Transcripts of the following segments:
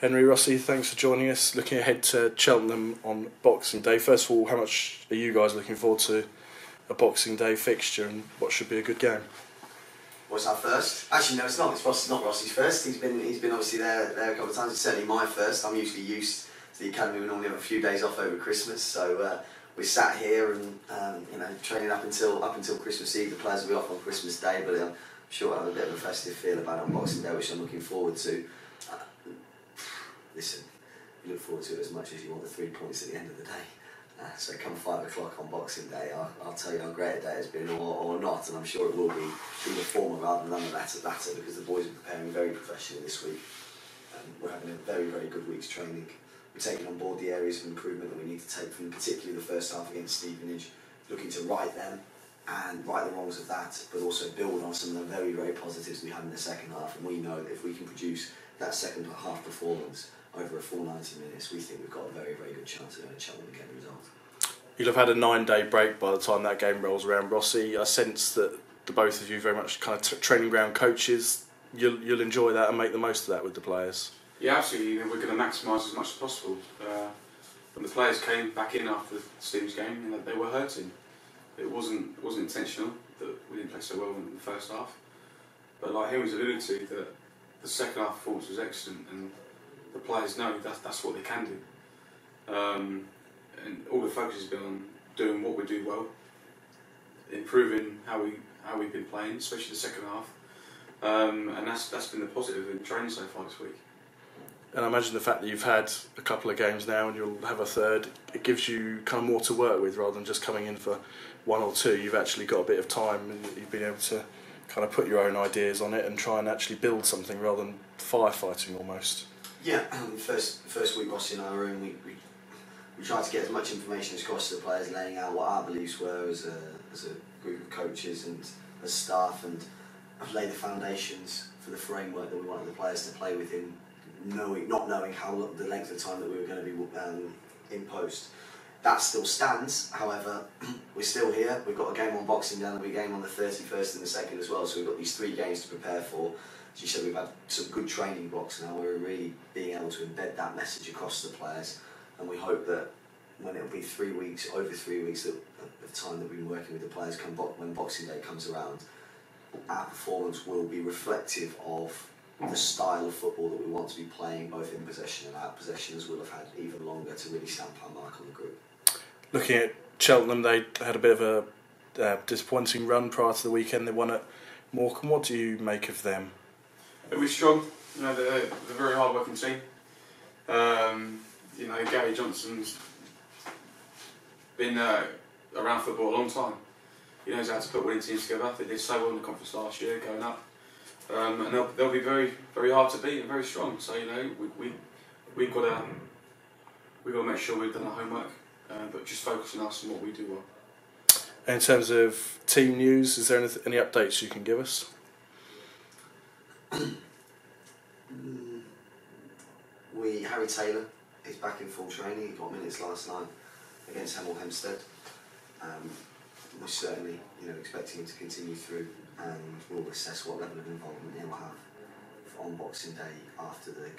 Henry, Rossi, thanks for joining us. Looking ahead to Cheltenham on Boxing Day. First of all, how much are you guys looking forward to a Boxing Day fixture and what should be a good game? What's our first? Actually, no, it's not. It's not Rossi's first. He's been obviously there a couple of times. It's certainly my first. I'm usually used to the academy. We normally have a few days off over Christmas, so we sat here and training up until Christmas Eve. The players will be off on Christmas Day, but I'm sure I'll have a bit of a festive feel about it on Boxing Day, which I'm looking forward to. Listen, you look forward to it as much as you want the 3 points at the end of the day. So come 5 o'clock on Boxing Day, I'll tell you how great a day it's been or not, and I'm sure it will be the former rather than the latter, because the boys are preparing very professionally this week. We're having a very, very good week's training. We're taking on board the areas of improvement that we need to take from particularly the first half against Stevenage, looking to right them and right the wrongs of that, but also build on some of the very, very positives we had in the second half. And we know that if we can produce that second half performance over a full 90 minutes, we think we've got a very, very good chance of going to Cheltenham and getting a result. You'll have had a 9-day break by the time that game rolls around, Rossi. I sense that the both of you very much kind of training ground coaches. You'll enjoy that and make the most of that with the players. Yeah, absolutely. We're going to maximise as much as possible. When the players came back in after the Stevenage game, they were hurting. It wasn't intentional that we didn't play so well in the first half. But like Henry's alluded to, that the second half performance was excellent, and the players know that's what they can do. And all the focus has been on doing what we do well, improving how we've been playing, especially the second half. And that's been the positive in training so far this week. And I imagine the fact that you've had a couple of games now and you'll have a third, it gives you kind of more to work with rather than just coming in for 1 or 2. You've actually got a bit of time and you've been able to kind of put your own ideas on it and try and actually build something rather than firefighting almost. Yeah, first week Rossi and I were in, we tried to get as much information as possible to the players, laying out what our beliefs were as a group of coaches and as staff, and I've laid the foundations for the framework that we wanted the players to play within, not knowing how the length of time that we were going to be in post. That still stands, however, we're still here. We've got a game on Boxing Day, and a game on the 31st and the 2nd as well, so we've got these 3 games to prepare for. As you said, we've had some good training blocks now. We're really being able to embed that message across the players, and we hope that when it'll be 3 weeks, over 3 weeks of time that we've been working with the players, when Boxing Day comes around, our performance will be reflective of the style of football that we want to be playing, both in possession and out. Possessions will have had even longer to really stamp our mark on the group. Looking at Cheltenham, they had a bit of a disappointing run prior to the weekend. They won at Morecambe. What do you make of them? We're strong. They're a very hard-working team. Gary Johnson's been around football a long time. He knows how to put winning teams together. They did so well in the conference last year, going up, and they'll be very, very hard to beat and very strong. So we've got to make sure we've done our homework, but just focus on us and what we do well. In terms of team news, is there any updates you can give us? Harry Taylor is back in full training. He got minutes last night against Hemel Hempstead. We're certainly expecting him to continue through, and we'll assess what level of involvement he'll have on Boxing Day after the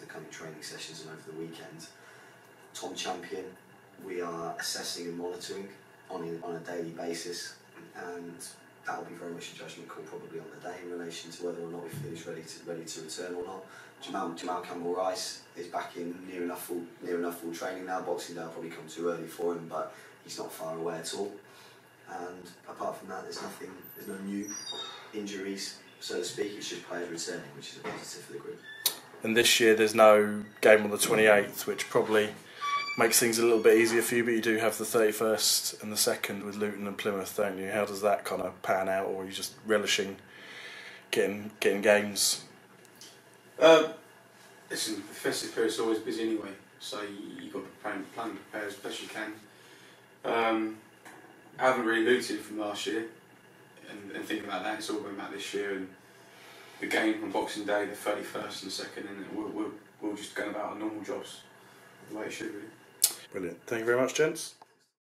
coming training sessions and over the weekend. Tom Champion, we are assessing and monitoring on a daily basis, and that will be very much a judgment call probably on the day in relation to whether or not we feel he's ready to return or not. Jamal Campbell-Rice is back in near enough full training now. Boxing Day will probably come too early for him, but he's not far away at all. And apart from that, there's no new injuries, so to speak. It's just players returning, which is a positive for the group. And this year there's no game on the 28th, which probably makes things a little bit easier for you, but you do have the 31st and the 2nd with Luton and Plymouth, don't you? How does that kind of pan out, or are you just relishing getting games? Listen, the festive period's always busy anyway, so you've got to plan and prepare as best you can. I haven't really looted from last year, and thinking about that, it's all going back this year, and the game on Boxing Day, the 31st and 2nd, and we'll just go about our normal jobs the way it should be. Brilliant. Thank you very much, gents.